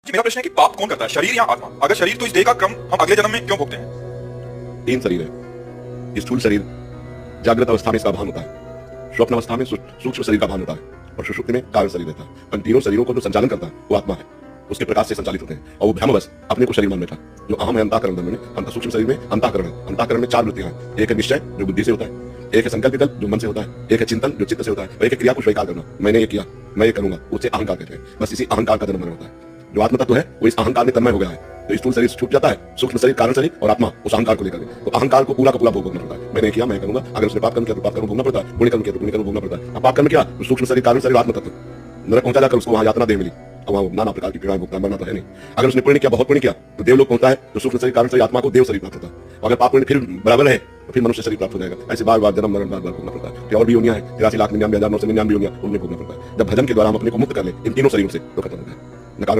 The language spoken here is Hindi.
जी मेरा प्रश्न है कि पाप कौन करता है, शरीर या आत्मा? अगर शरीर तो इस देह का क्रम हम अगले जन्म में क्यों भोगते हैं? तीन शरीर है। स्थूल शरीर जागृत अवस्था में इसका भान होता है, स्वप्न अवस्था में सूक्ष्म शरीर का भान होता है और सुषुप्ति में कारण शरीर रहता है। इन तीनों शरीरों को जो संचालन करता है वो आत्मा है, उसके प्रकाश से संचालित होते हैं और वो भ्रमवश अपने को शरीर मान बैठा। जो अहम है अंतःकरण धर्म में, सूक्ष्म शरीर में अंतःकरण है। अंतःकरण में चार वृत्तियां हैं। एक है निश्चय जो बुद्धि से होता है, एक है संकल्प विकल्प जो मन से होता है, एक है चिंतन जो चित्त से होता है, और एक है क्रिया को स्वीकार करना, मैंने ये किया मैं ये करूंगा, उसे अहंकार कहते हैं। बस इसी अहंकार का जन्म होता है। जो आत्म तत्व है वो इस अहंकार में तन्मय हो गया है, तो स्थूल शरीर छूट जाता है, सूक्ष्म शरीर कारण शरीर और आत्मा उस अहंकार को लेकर के, तो अहंकार को पूरा का पूरा भोगना पड़ता है। मैंने किया मैं करूंगा, अगर उसने पाप कर्म किया तो पाप कर्म भोगना पड़ता है, पुण्य कर्म किया तो पुण्य कर्म भोगना पड़ता है। अब पाप कर्म किया तो सूक्ष्म शरीर कारण शरीर आत्म तत्व नरक पहुंचा जाकर उसको वहां यातना दे मिली, और वहां नाना प्रकार की पीड़ाएं भोगता मरना तो है नहीं। अगर उसने पुण्य किया, बहुत पुण्य किया, तो देवलोक पहुंचा है, तो सूक्ष्म शरीर कारण शरीर आत्मा को देव शरीर प्राप्त होता है। अगर पाप पुण्य फिर बराबर है तो फिर मनुष्य शरीर प्राप्त हो जाएगा। ऐसे बार बार जन्म मरण बार बार भोगना पड़ता है। फिर और भी योनियां हैं, 83,99,999 योनियां, उनमें भोगना पड़ता है। जब भजन के द्वारा हम अपने को मुक्त कर ले इन तीनों शरीरों से तो खत्म होता है। न कारण